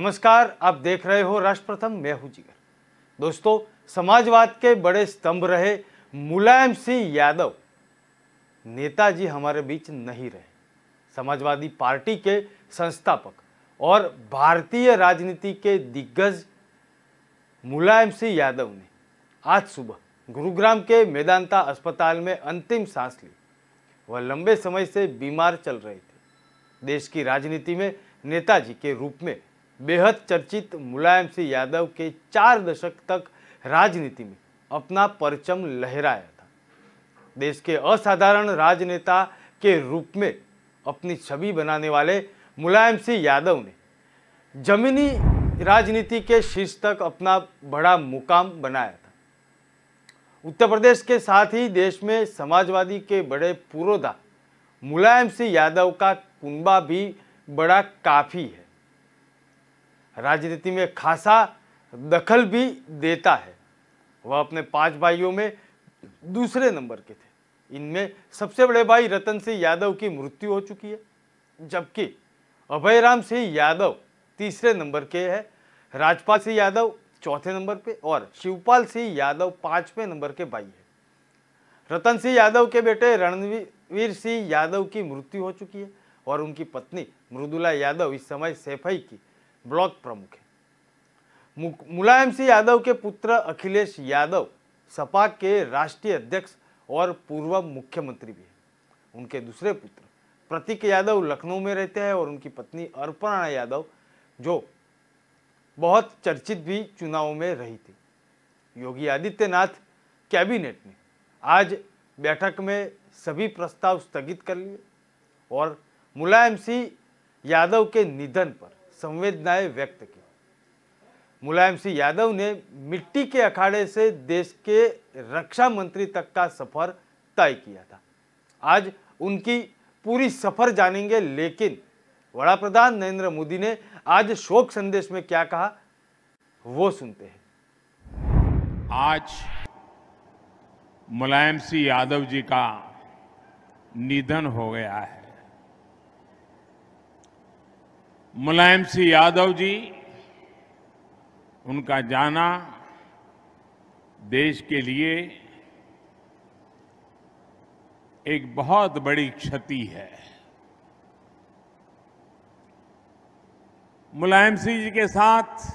नमस्कार, आप देख रहे हो राष्ट्र प्रथम, मैं हूं जिगर। दोस्तों, समाजवाद के बड़े स्तंभ रहे मुलायम सिंह यादव नेताजी हमारे बीच नहीं रहे। समाजवादी पार्टी के संस्थापक और भारतीय राजनीति के दिग्गज मुलायम सिंह यादव ने आज सुबह गुरुग्राम के मेदांता अस्पताल में अंतिम सांस ली। वह लंबे समय से बीमार चल रहे थे। देश की राजनीति में नेताजी के रूप में बेहद चर्चित मुलायम सिंह यादव के 4 दशक तक राजनीति में अपना परचम लहराया था। देश के असाधारण राजनेता के रूप में अपनी छवि बनाने वाले मुलायम सिंह यादव ने जमीनी राजनीति के शीर्ष तक अपना बड़ा मुकाम बनाया था। उत्तर प्रदेश के साथ ही देश में समाजवादी के बड़े पुरोधा मुलायम सिंह यादव का कुनबा भी बड़ा काफी है। राजनीति में खासा दखल भी देता है। वह अपने 5 भाइयों में दूसरे नंबर के थे। इनमें सबसे बड़े भाई रतन सिंह यादव की मृत्यु हो चुकी है, जबकि अभयराम सिंह यादव तीसरे नंबर के हैं, राजपाल सिंह यादव चौथे नंबर पे और शिवपाल सिंह यादव 5वें नंबर के भाई है। रतन सिंह यादव के बेटे रणवीर सिंह यादव की मृत्यु हो चुकी है और उनकी पत्नी मृदुला यादव इस समय सैफई की ब्लॉक प्रमुख है। मुलायम सिंह यादव के पुत्र अखिलेश यादव सपा के राष्ट्रीय अध्यक्ष और पूर्व मुख्यमंत्री भी हैं। उनके दूसरे पुत्र प्रतीक यादव लखनऊ में रहते हैं और उनकी पत्नी अर्पणा यादव जो बहुत चर्चित भी चुनावों में रही थी। योगी आदित्यनाथ कैबिनेट ने आज बैठक में सभी प्रस्ताव स्थगित कर लिए और मुलायम सिंह यादव के निधन पर संवेदनाएं व्यक्त की। मुलायम सिंह यादव ने मिट्टी के अखाड़े से देश के रक्षा मंत्री तक का सफर तय किया था। आज उनकी पूरी सफर जानेंगे, लेकिन वड़ा प्रधान नरेंद्र मोदी ने आज शोक संदेश में क्या कहा वो सुनते हैं। आज मुलायम सिंह यादव जी का निधन हो गया है। मुलायम सिंह यादव जी, उनका जाना देश के लिए एक बहुत बड़ी क्षति है। मुलायम सिंह जी के साथ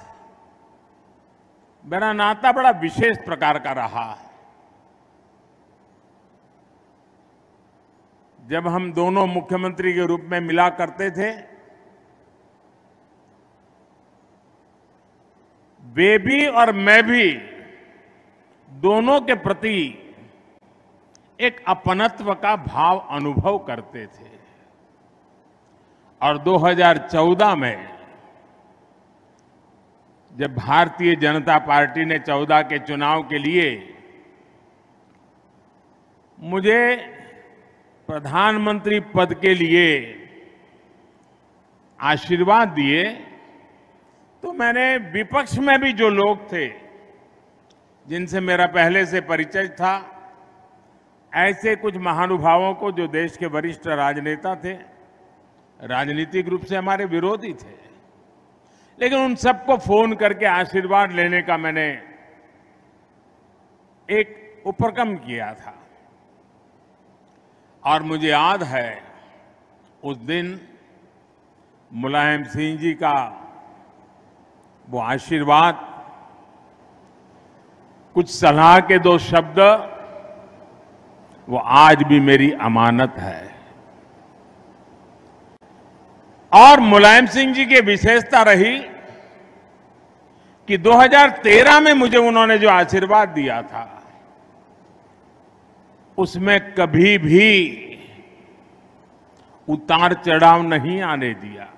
मेरा नाता बड़ा विशेष प्रकार का रहा है। जब हम दोनों मुख्यमंत्री के रूप में मिला करते थे, वे भी और मैं भी दोनों के प्रति एक अपनत्व का भाव अनुभव करते थे। और 2014 में जब भारतीय जनता पार्टी ने 14 के चुनाव के लिए मुझे प्रधानमंत्री पद के लिए आशीर्वाद दिए, तो मैंने विपक्ष में भी जो लोग थे जिनसे मेरा पहले से परिचय था, ऐसे कुछ महानुभावों को जो देश के वरिष्ठ राजनेता थे, राजनीतिक रूप से हमारे विरोधी थे, लेकिन उन सबको फोन करके आशीर्वाद लेने का मैंने एक उपक्रम किया था। और मुझे याद है उस दिन मुलायम सिंह जी का वो आशीर्वाद, कुछ सलाह के 2 शब्द, वो आज भी मेरी अमानत है। और मुलायम सिंह जी की विशेषता रही कि 2013 में मुझे उन्होंने जो आशीर्वाद दिया था, उसमें कभी भी उतार चढ़ाव नहीं आने दिया।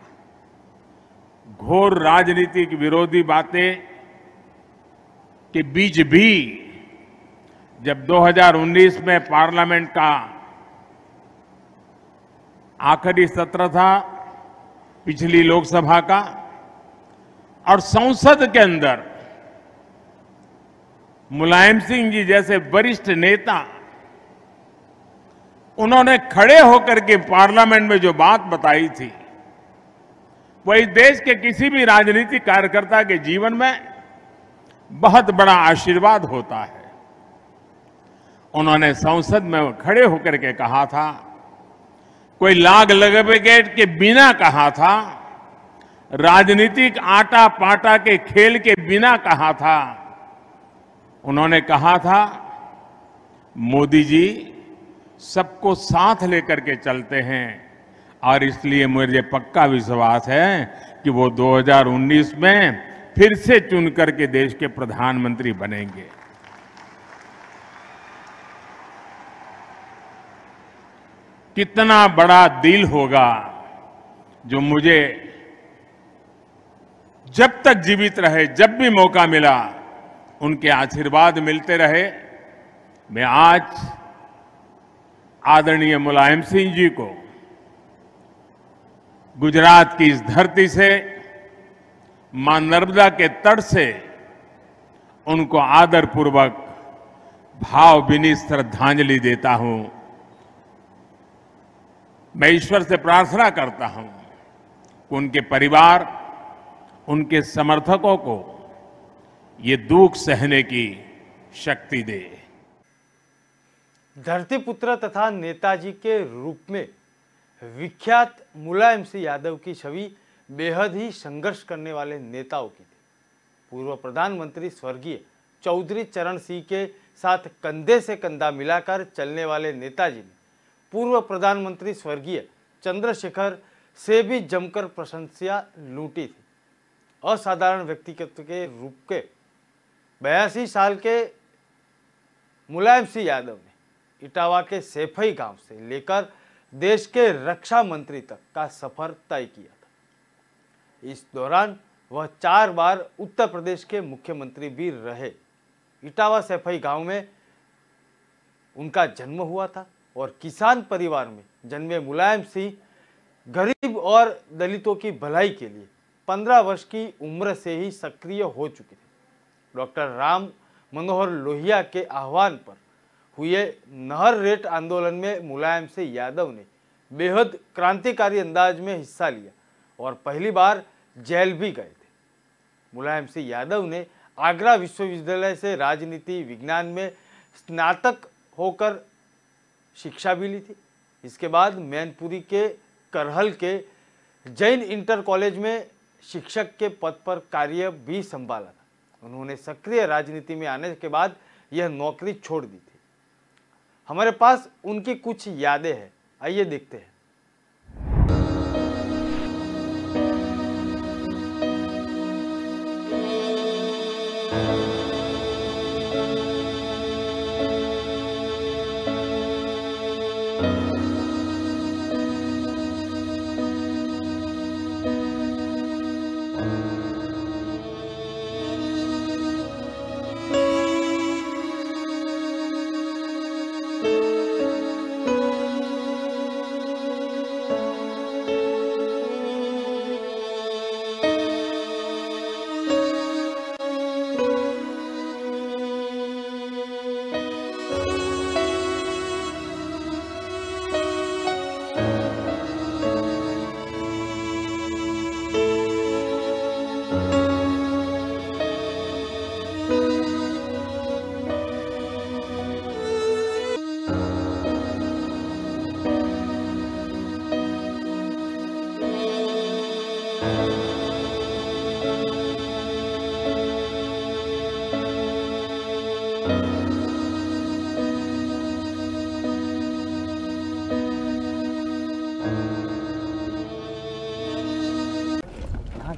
घोर राजनीतिक विरोधी बातें के बीच भी जब 2019 में पार्लियामेंट का आखिरी सत्र था पिछली लोकसभा का, और संसद के अंदर मुलायम सिंह जी जैसे वरिष्ठ नेता, उन्होंने खड़े होकर के पार्लियामेंट में जो बात बताई थी, वही देश के किसी भी राजनीतिक कार्यकर्ता के जीवन में बहुत बड़ा आशीर्वाद होता है। उन्होंने संसद में खड़े होकर के कहा था, कोई लाग लपेट के बिना कहा था, राजनीतिक आटा पाटा के खेल के बिना कहा था। उन्होंने कहा था, मोदी जी सबको साथ लेकर के चलते हैं और इसलिए मुझे पक्का विश्वास है कि वो 2019 में फिर से चुन करके देश के प्रधानमंत्री बनेंगे। कितना बड़ा दिल होगा जो मुझे जब तक जीवित रहे, जब भी मौका मिला, उनके आशीर्वाद मिलते रहे। मैं आज आदरणीय मुलायम सिंह जी को गुजरात की इस धरती से, मां नर्मदा के तट से उनको आदरपूर्वक भावभीनी श्रद्धांजलि देता हूं। मैं ईश्वर से प्रार्थना करता हूं कि उनके परिवार, उनके समर्थकों को ये दुख सहने की शक्ति दे। धरतीपुत्र तथा नेताजी के रूप में विख्यात मुलायम सिंह यादव की छवि बेहद ही संघर्ष करने वाले नेताओं की थी। पूर्व प्रधानमंत्री स्वर्गीय चौधरी चरण सिंह के साथ कंधे से कंधा मिलाकर चलने वाले नेताजी ने पूर्व प्रधानमंत्री स्वर्गीय चंद्रशेखर से भी जमकर प्रशंसा लूटी थी। असाधारण व्यक्तित्व के रूप के 82 साल के मुलायम सिंह यादव ने इटावा के सैफई गांव से लेकर देश के रक्षा मंत्री तक का सफर तय किया था। इस दौरान वह 4 बार उत्तर प्रदेश के मुख्यमंत्री भी रहे। इटावा सैफई गांव में उनका जन्म हुआ था और किसान परिवार में जन्मे मुलायम सिंह गरीब और दलितों की भलाई के लिए 15 वर्ष की उम्र से ही सक्रिय हो चुके थे। डॉक्टर राम मनोहर लोहिया के आह्वान पर हुए नहर रेट आंदोलन में मुलायम सिंह यादव ने बेहद क्रांतिकारी अंदाज में हिस्सा लिया और पहली बार जेल भी गए थे। मुलायम सिंह यादव ने आगरा विश्वविद्यालय से राजनीति विज्ञान में स्नातक होकर शिक्षा भी ली थी। इसके बाद मैनपुरी के करहल के जैन इंटर कॉलेज में शिक्षक के पद पर कार्य भी संभाला था। उन्होंने सक्रिय राजनीति में आने के बाद यह नौकरी छोड़ दी थी। हमारे पास उनकी कुछ यादें हैं, आइए देखते हैं।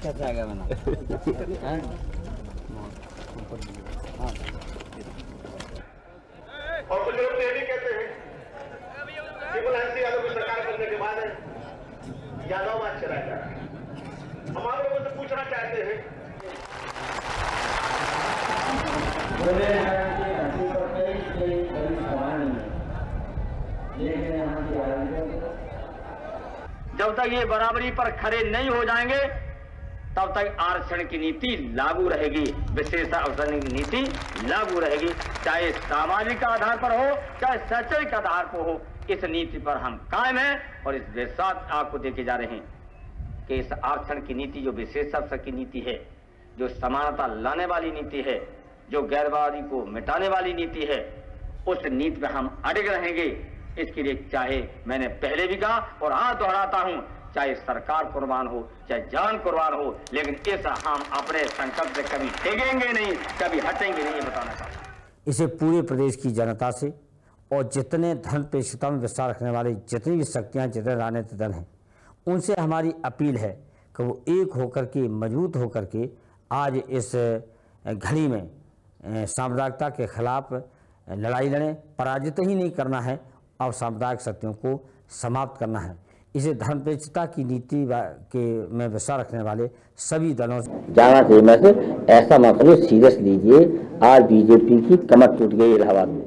कैसे आ गया मैंने और कुछ लोग ये भी कहते हैं कि मुलायम सिंह यादव की सरकार बनने के बाद यादववाद चला गया। हम आप लोगों से पूछना चाहते हैं जब तक ये बराबरी पर खड़े नहीं हो जाएंगे तब तक आरक्षण की नीति लागू रहेगी, विशेष अवसर की नीति लागू रहेगी, चाहे सामाजिक आधार पर हो चाहे शैक्षणिक आधार पर हो। इस नीति पर हम कायम हैं और इस विश्वास आपको देके जा रहे हैं। कि इस आरक्षण की नीति जो विशेष अवसर की नीति है, जो समानता लाने वाली नीति है, जो गैरवादी को मिटाने वाली नीति है, उस नीति में हम अड़िग रहेंगे। इसके लिए चाहे मैंने पहले भी कहा और आज दोहराता हूं, चाहे सरकार कुर्बान हो, चाहे जान कुर्बान हो, लेकिन इस हम अपने संकल्प से कभी टेकेंगे नहीं, कभी हटेंगे नहीं, ये बताना चाहता हूं। इसे पूरे प्रदेश की जनता से और जितने धर्मपेक्षता में विश्वास रखने वाले जितनी भी शक्तियाँ, जितने राजनीतिक दल हैं, उनसे हमारी अपील है कि वो एक होकर के, मजबूत होकर के आज इस घड़ी में साम्राज्यता के खिलाफ लड़ाई लड़ें। पराजित ही नहीं करना है और साम्राज्यिक शक्तियों को समाप्त करना है। इसे धर्मपेक्षता की नीति के में विश्वास रखने वाले सभी दलों से जाना चाहिए। मैं से ऐसा मत लो, सीरियस लीजिए। आज बीजेपी की कमर टूट गई इलाहाबाद में।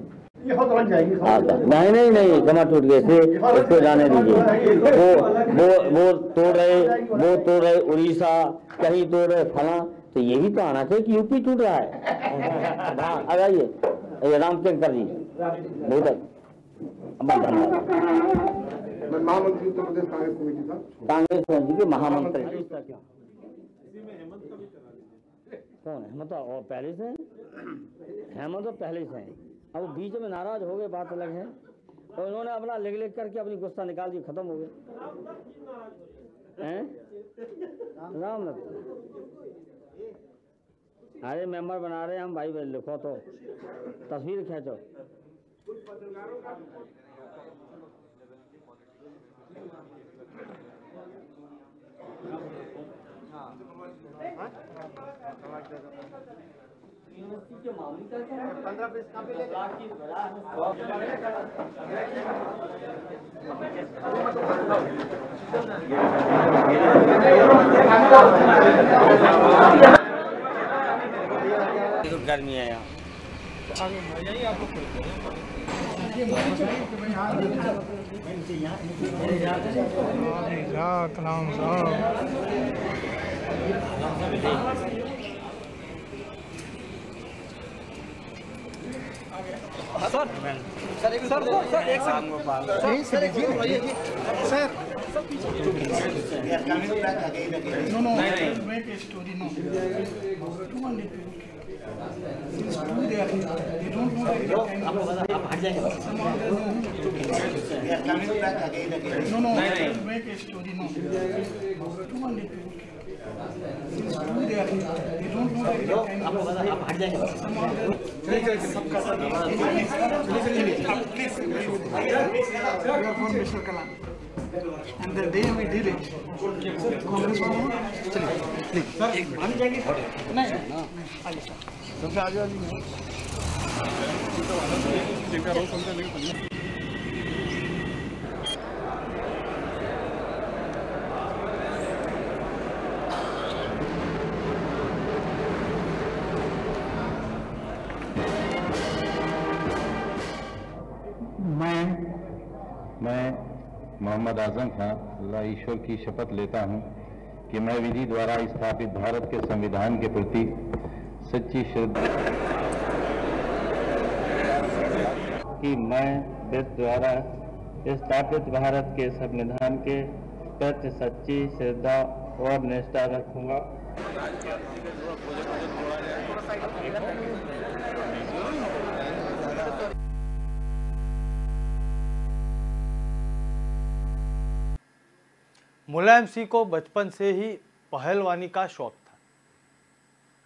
नहीं कमर टूट गई, इसको जाने दीजिए। वो तोड़ रहे उड़ीसा, कहीं तोड़ रहे फला, तो ये भी तो आना चाहिए कि यूपी टूट रहा है। आ जाइए रामचंद्र जी, बहुत मैं महामंत्री उत्तर प्रदेश कांग्रेस कमेटी था, कांग्रेस कमेटी के महामंत्री। कौन है? हेमंत और पहले से हेमंत तो पहले से हैं। अब वो बीच में नाराज हो गए, बात अलग है। तो उन्होंने अपना लिख करके अपनी गुस्सा निकाल दी, खत्म हो गए। राम अरे मेंबर बना रहे हैं हम भाई, लिखो तो तस्वीर खींचो। गर्मी है यहाँ। कलाम साहब सर एक Mr. Kalam. And the day we did it, Congress वालों, चलिए, please. सर, एक मान जाएंगे? नहीं, आइए सर. सबसे आगे वाली है. मैं मोहम्मद आजम खां अल्लाह ईश्वर की शपथ लेता हूं कि मैं विधि द्वारा स्थापित भारत के संविधान के प्रति सच्ची श्रद्धा कि मैं विधि द्वारा स्थापित भारत के संविधान के प्रति सच्ची श्रद्धा और निष्ठा रखूंगा। मुलायम सिंह को बचपन से ही पहलवानी का शौक था।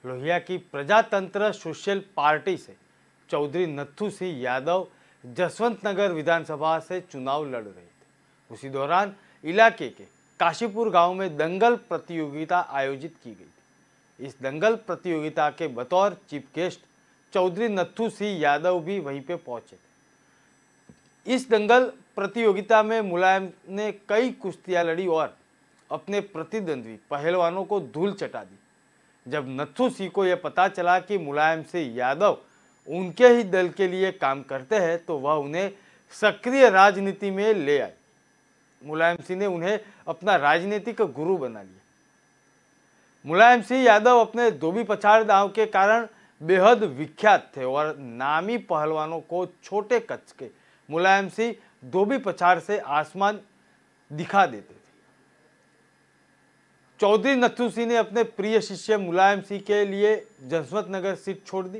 लोहिया की प्रजातंत्र सोशल पार्टी से चौधरी नत्थू सिंह यादव जसवंत नगर विधानसभा से चुनाव लड़ रहे थे। उसी दौरान इलाके के काशीपुर गांव में दंगल प्रतियोगिता आयोजित की गई थी। इस दंगल प्रतियोगिता के बतौर चीफ गेस्ट चौधरी नत्थू सिंह यादव भी वहीं पे पहुंचे थे। इस दंगल प्रतियोगिता में मुलायम ने कई कुश्तियां लड़ी और अपने प्रतिद्वंद्वी पहलवानों को धूल चटा दी। जब नत्थू सिंह को यह पता चला कि मुलायम सिंह यादव उनके ही दल के लिए काम करते हैं तो वह उन्हें सक्रिय राजनीति में ले आए। मुलायम सिंह ने उन्हें अपना राजनीतिक गुरु बना लिया। मुलायम सिंह यादव अपने धोबी पछाड़ दांव के कारण बेहद विख्यात थे और नामी पहलवानों को छोटे कच के मुलायम सिंह धोबी पछाड़ से आसमान दिखा देते थे। चौधरी नत्थू सिंह ने अपने प्रिय शिष्य मुलायम सिंह के लिए जसवंत नगर सीट छोड़ दी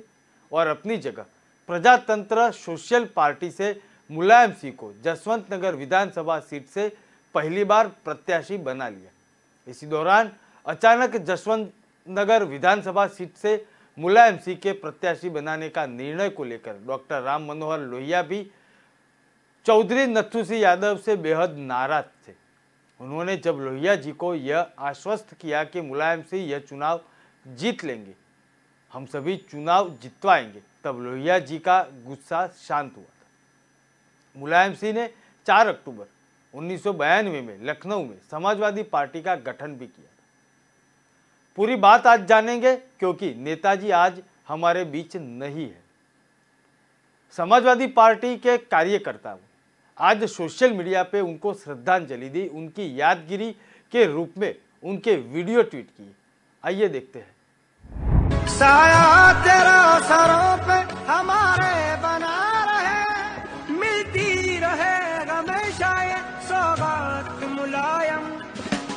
और अपनी जगह प्रजातंत्र सोशल पार्टी से मुलायम सिंह को जसवंत नगर विधानसभा सीट से पहली बार प्रत्याशी बना लिया। इसी दौरान अचानक जसवंत नगर विधानसभा सीट से मुलायम सिंह के प्रत्याशी बनाने का निर्णय को लेकर डॉक्टर राम मनोहर लोहिया भी चौधरी नत्थू सिंह यादव से बेहद नाराज थे। उन्होंने जब लोहिया जी को यह आश्वस्त किया कि मुलायम सिंह यह चुनाव जीत लेंगे, हम सभी चुनाव जितवाएंगे, तब लोहिया जी का गुस्सा शांत हुआ था। मुलायम सिंह ने 4 अक्टूबर 1992 में लखनऊ में समाजवादी पार्टी का गठन भी किया। पूरी बात आज जानेंगे क्योंकि नेताजी आज हमारे बीच नहीं है। समाजवादी पार्टी के कार्यकर्ताओं आज सोशल मीडिया पे उनको श्रद्धांजलि दी, उनकी यादगिरी के रूप में उनके वीडियो ट्वीट किए। आइए देखते हैं। साया तेरा सरों पे हमारे बना रहे, मिलती रहे हमेशा ये सौगात मुलायम,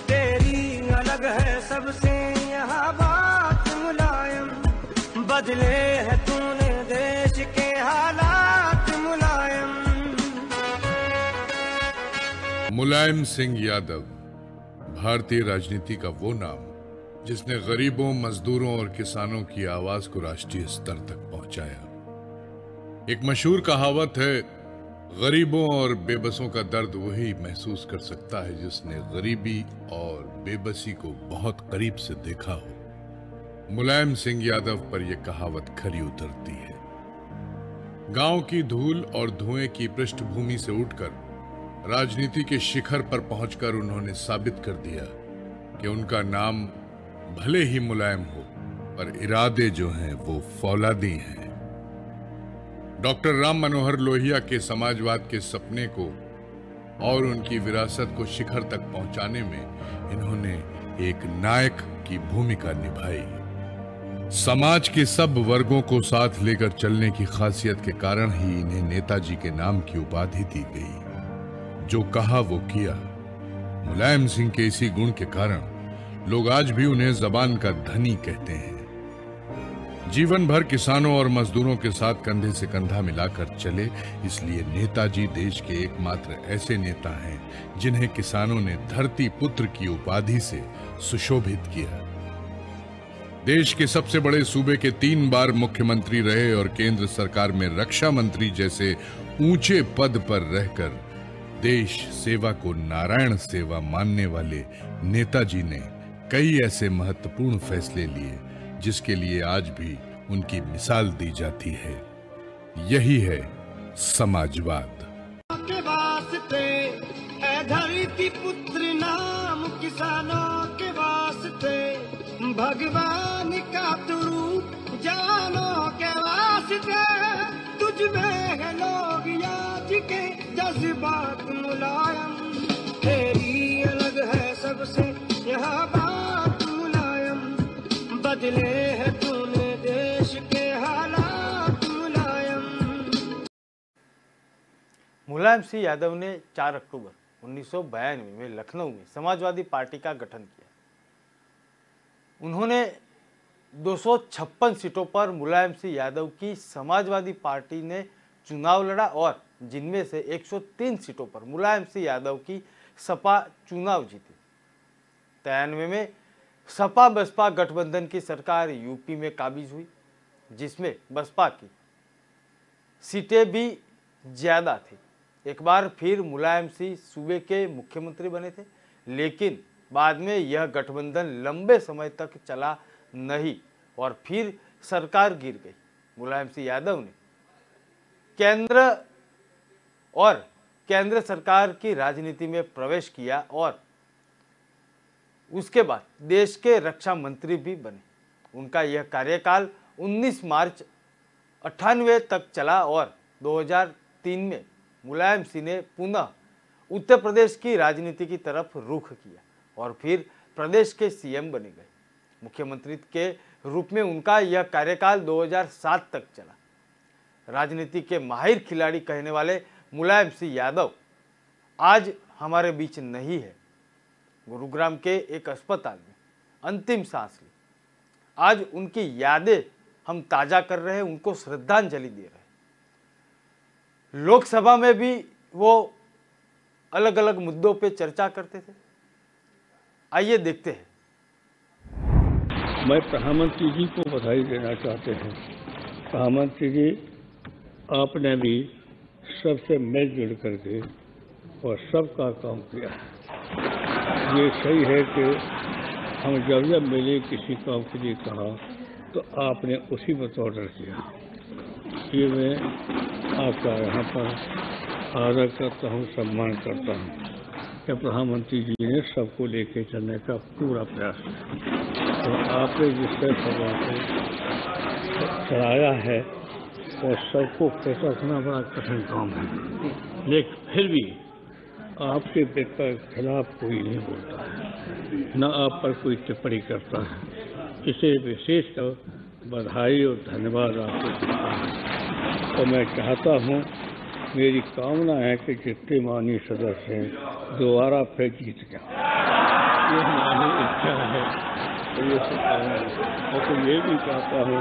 तेरी अलग है सबसे यहाँ बात मुलायम, बदले है तूने देश के हालात मुलायम। मुलायम सिंह यादव भारतीय राजनीति का वो नाम जिसने गरीबों, मजदूरों और किसानों की आवाज को राष्ट्रीय स्तर तक पहुंचाया। एक मशहूर कहावत है, गरीबों और बेबसों का दर्द वही महसूस कर सकता है जिसने गरीबी और बेबसी को बहुत करीब से देखा हो। मुलायम सिंह यादव पर यह कहावत खरी उतरती है। गांव की धूल और धुएं की पृष्ठभूमि से उठकर राजनीति के शिखर पर पहुंचकर उन्होंने साबित कर दिया कि उनका नाम भले ही मुलायम हो पर इरादे जो हैं वो फौलादी हैं। डॉक्टर राम मनोहर लोहिया के समाजवाद के सपने को और उनकी विरासत को शिखर तक पहुंचाने में इन्होंने एक नायक की भूमिका निभाई। समाज के सब वर्गों को साथ लेकर चलने की खासियत के कारण ही इन्हें नेताजी के नाम की उपाधि दी गई। जो कहा वो किया। मुलायम सिंह के इसी गुण के कारण लोग आज भी उन्हें जबान का धनी कहते हैं। जीवन भर किसानों और मजदूरों के साथ कंधे से कंधा मिलाकर चले, इसलिए नेताजी देश के एकमात्र ऐसे नेता हैं जिन्हें किसानों ने धरती पुत्र की उपाधि से सुशोभित किया। देश के सबसे बड़े सूबे के 3 बार मुख्यमंत्री रहे और केंद्र सरकार में रक्षा मंत्री जैसे ऊंचे पद पर रहकर देश सेवा को नारायण सेवा मानने वाले नेताजी ने कई ऐसे महत्वपूर्ण फैसले लिए जिसके लिए आज भी उनकी मिसाल दी जाती है। यही है समाजवाद। के वास्ते है धरती पुत्र नाम, किसानों के वास्ते भगवान का तू रूप, जानों के वास्ते तुझ में है लोग याद के जज्बात मुलायम, तेरी अलग है सबसे यहाँ बात मुलायम, बदले है तूने देश के हालात मुलायम। मुलायम सिंह यादव ने 4 अक्टूबर 1992 में लखनऊ में समाजवादी पार्टी का गठन किया। उन्होंने 256 सीटों पर मुलायम सिंह यादव की समाजवादी पार्टी ने चुनाव लड़ा और जिनमें से 103 सीटों पर मुलायम सिंह यादव की सपा चुनाव जीती। 93 में सपा बसपा गठबंधन की सरकार यूपी में काबिज हुई, जिसमें बसपा की सीटें भी ज्यादा थी। एक बार फिर मुलायम सिंह सूबे के मुख्यमंत्री बने थे, लेकिन बाद में यह गठबंधन लंबे समय तक चला नहीं और फिर सरकार गिर गई। मुलायम सिंह यादव ने केंद्र सरकार की राजनीति में प्रवेश किया और उसके बाद देश के रक्षा मंत्री भी बने। उनका यह कार्यकाल 19 मार्च 98 तक चला और 2003 में मुलायम सिंह ने पुनः उत्तर प्रदेश की राजनीति की तरफ रुख किया और फिर प्रदेश के सीएम बने गए। मुख्यमंत्री के रूप में उनका यह कार्यकाल 2007 तक चला। राजनीति के माहिर खिलाड़ी कहने वाले मुलायम सिंह यादव आज हमारे बीच नहीं है। गुरुग्राम के एक अस्पताल में अंतिम सांस ली। आज उनकी यादें हम ताजा कर रहे हैं, उनको श्रद्धांजलि दे रहे हैं। लोकसभा में भी वो अलग अलग मुद्दों पे चर्चा करते थे। आइए देखते हैं। मैं प्रधानमंत्री जी को बधाई देना चाहते हैं। प्रधानमंत्री जी, आपने भी सबसे मिलजुल करके और सबका काम किया है। ये सही है कि हम जब मिले किसी काम के लिए कहा तो आपने उसी में ऑर्डर किया। ये मैं आपका यहाँ पर आदर करता हूँ, सम्मान करता हूँ कि प्रधानमंत्री जी ने सबको लेके चलने का पूरा प्रयास किया। तो आपने जिससे सबों को चलाया है और सबको खुश रखना बड़ा कठिन काम है, लेकिन फिर भी आपके व्यक्ति के खिलाफ कोई नहीं बोलता है, न आप पर कोई टिप्पणी करता है। इसे विशेषकर बधाई और धन्यवाद आपको देता हूँ। तो मैं चाहता हूँ, मेरी कामना है कि जितने माननीय सदस्य हैं दोबारा फिर जीत गया। ये हमारी इच्छा है। तो ये और तो ये भी चाहता हूँ,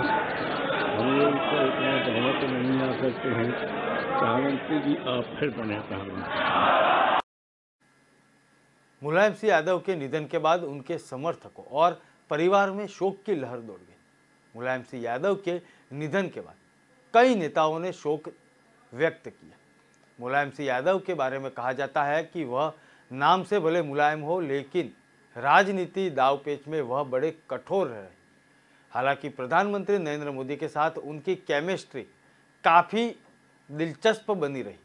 हम लोग को इतना बहुमत नहीं आ सकते हैं, प्रधानमंत्री जी आप फिर बने प्रधानमंत्री। मुलायम सिंह यादव के निधन के बाद उनके समर्थकों और परिवार में शोक की लहर दौड़ गई। मुलायम सिंह यादव के निधन के बाद कई नेताओं ने शोक व्यक्त किया। मुलायम सिंह यादव के बारे में कहा जाता है कि वह नाम से भले मुलायम हो, लेकिन राजनीति दावपेच में वह बड़े कठोर रहे। हालांकि प्रधानमंत्री नरेंद्र मोदी के साथ उनकी केमिस्ट्री काफ़ी दिलचस्प बनी रही।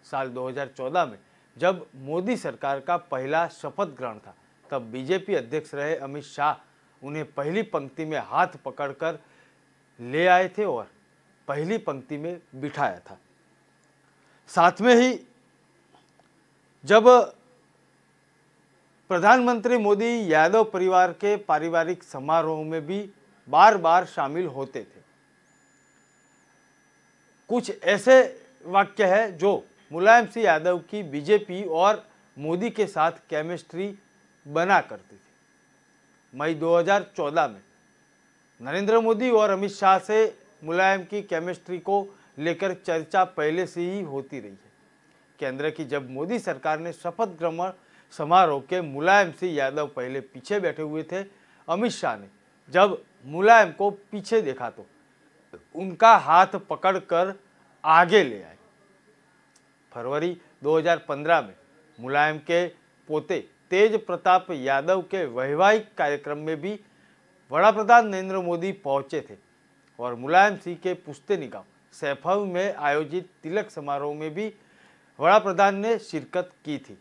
साल 2014 में जब मोदी सरकार का पहला शपथ ग्रहण था, तब बीजेपी अध्यक्ष रहे अमित शाह उन्हें पहली पंक्ति में हाथ पकड़कर ले आए थे और पहली पंक्ति में बिठाया था। साथ में ही जब प्रधानमंत्री मोदी यादव परिवार के पारिवारिक समारोह में भी बार बार शामिल होते थे। कुछ ऐसे वाक्य है जो मुलायम सिंह यादव की बीजेपी और मोदी के साथ केमिस्ट्री बना करती थी। मई 2014 में नरेंद्र मोदी और अमित शाह से मुलायम की केमिस्ट्री को लेकर चर्चा पहले से ही होती रही है। केंद्र की जब मोदी सरकार ने शपथ ग्रहण समारोह के मुलायम सिंह यादव पहले पीछे बैठे हुए थे, अमित शाह ने जब मुलायम को पीछे देखा तो उनका हाथ पकड़कर आगे ले आए। फरवरी 2015 में मुलायम के पोते तेज प्रताप यादव के वैवाहिक कार्यक्रम में भी वडाप्रधान नरेंद्र मोदी पहुंचे थे और मुलायम सिंह के पुश्तैनी गांव सैफव में आयोजित तिलक समारोह में भी वडाप्रधान ने शिरकत की थी।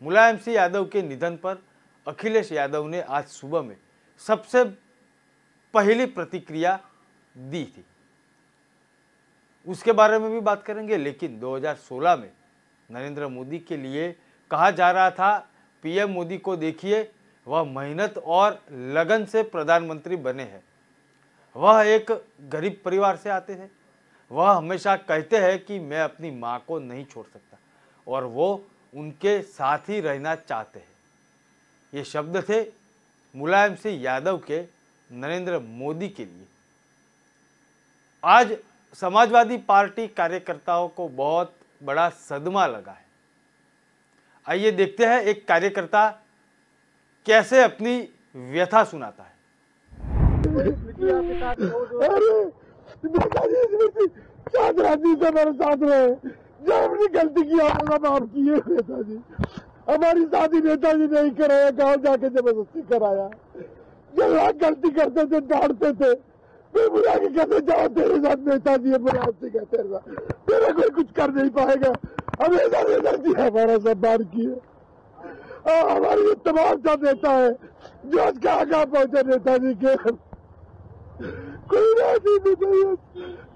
मुलायम सिंह यादव के निधन पर अखिलेश यादव ने आज सुबह में सबसे पहली प्रतिक्रिया दी थी, उसके बारे में भी बात करेंगे। लेकिन 2016 में नरेंद्र मोदी के लिए कहा जा रहा था, पीएम मोदी को देखिए, वह मेहनत और लगन से प्रधानमंत्री बने हैं। वह एक गरीब परिवार से आते थे। वह हमेशा कहते हैं कि मैं अपनी मां को नहीं छोड़ सकता और वो उनके साथ ही रहना चाहते हैं। ये शब्द थे मुलायम सिंह यादव के नरेंद्र मोदी के लिए। आज समाजवादी पार्टी कार्यकर्ताओं को बहुत बड़ा सदमा लगा है। आइए देखते हैं एक कार्यकर्ता कैसे अपनी व्यथा सुनाता है। नेताजी से मेरे साथ रहे, जो अपनी गलती किया होगा माफ किए। नेताजी हमारी शादी नेताजी नहीं कराया, गाँव जाके जबरदस्ती कराया। जब लोग गलती करते थे डांटते थे, फिर बुला के कहते जाओ तेरे साथ नेताजी है, बुलाते कहते तेरा कोई कुछ कर नहीं पाएगा। हमेशा नेताजी हमारा सम्मान किए और हमारी ये तमाम सा नेता है जो आज कहाँ कहाँ पहुंचे नेताजी के। कोई राजनीति नहीं है,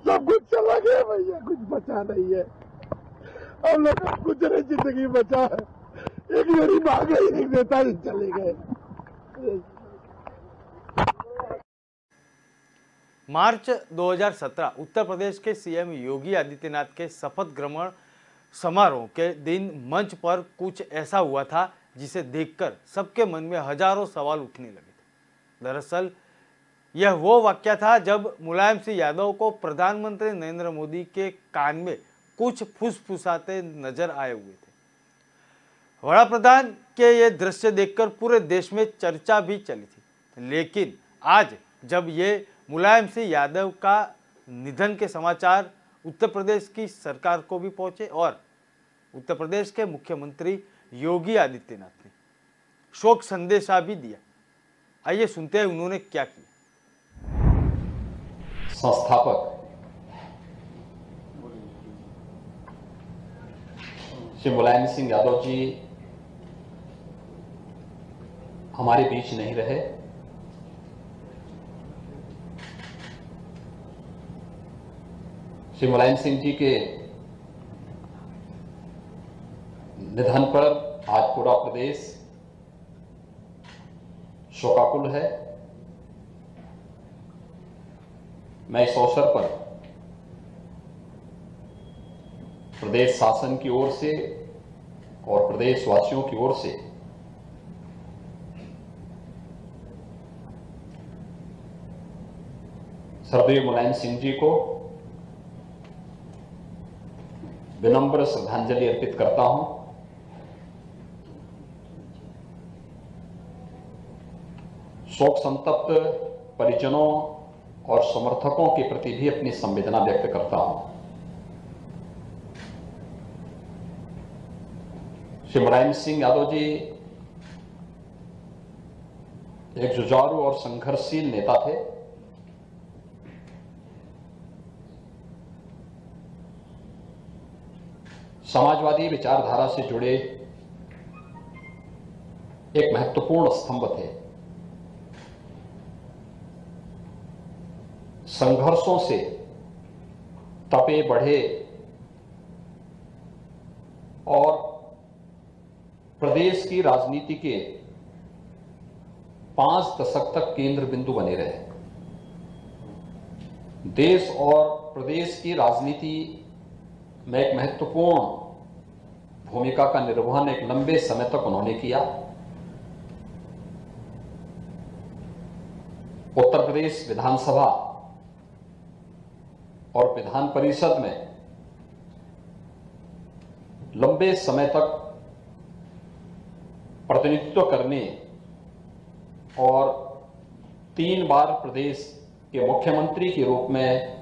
सब कुछ चला गया भैया, कुछ बचा नहीं है। हम लोग कुछ नहीं जिंदगी बचा है। एक मेरी माँ गई, एक नेताजी चले गए। मार्च 2017 उत्तर प्रदेश के सीएम योगी आदित्यनाथ के शपथ ग्रहण समारोह के दिन मंच पर कुछ ऐसा हुआ था जिसे देखकर सबके मन में हजारों सवाल उठने लगे थे। दरअसल यह वो वाकया था जब मुलायम सिंह यादव को प्रधानमंत्री नरेंद्र मोदी के कान में कुछ फुसफुसाते नजर आए हुए थे। वड़ा प्रधान के ये दृश्य देखकर पूरे देश में चर्चा भी चली थी, लेकिन आज जब ये मुलायम सिंह यादव का निधन के समाचार उत्तर प्रदेश की सरकार को भी पहुंचे और उत्तर प्रदेश के मुख्यमंत्री योगी आदित्यनाथ ने शोक संदेशा भी दिया। आइए सुनते हैं उन्होंने क्या किया। संस्थापक श्री मुलायम सिंह यादव जी हमारे बीच नहीं रहे। श्री मुलायम सिंह जी के निधन पर आज पूरा प्रदेश शोकाकुल है। मैं इस अवसर पर प्रदेश शासन की ओर से और प्रदेशवासियों की ओर से स्वर्गीय मुलायम सिंह जी को विनम्र श्रद्धांजलि अर्पित करता हूं। शोक संतप्त परिजनों और समर्थकों के प्रति भी अपनी संवेदना व्यक्त करता हूं। श्री मुलायम सिंह यादव जी एक जुझारू और संघर्षशील नेता थे। समाजवादी विचारधारा से जुड़े एक महत्वपूर्ण स्तंभ थे। संघर्षों से तपे बढ़े और प्रदेश की राजनीति के 5 दशक तक केंद्र बिंदु बने रहे। देश और प्रदेश की राजनीति में एक महत्वपूर्ण भूमिका का निर्वहन एक लंबे समय तक उन्होंने किया। उत्तर प्रदेश विधानसभा और विधान परिषद में लंबे समय तक प्रतिनिधित्व करने और 3 बार प्रदेश के मुख्यमंत्री के रूप में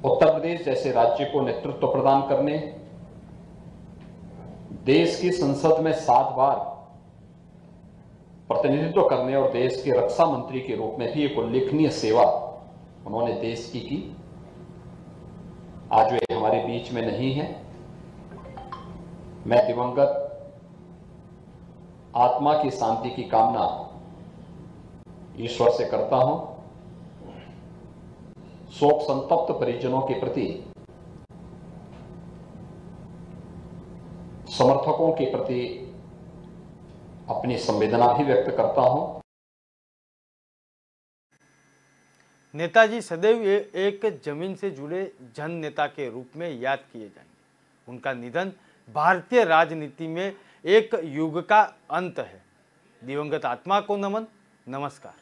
उत्तर प्रदेश जैसे राज्य को नेतृत्व प्रदान करने, देश की संसद में 7 बार प्रतिनिधित्व करने और देश के रक्षा मंत्री के रूप में भी एक उल्लेखनीय सेवा उन्होंने देश की। आज वे हमारे बीच में नहीं है। मैं दिवंगत आत्मा की शांति की कामना ईश्वर से करता हूं। शोक संतप्त परिजनों के प्रति, समर्थकों के प्रति अपनी संवेदना भी व्यक्त करता हूं। नेताजी सदैव एक जमीन से जुड़े जन नेता के रूप में याद किए जाएंगे। उनका निधन भारतीय राजनीति में एक युग का अंत है। दिवंगत आत्मा को नमन। नमस्कार।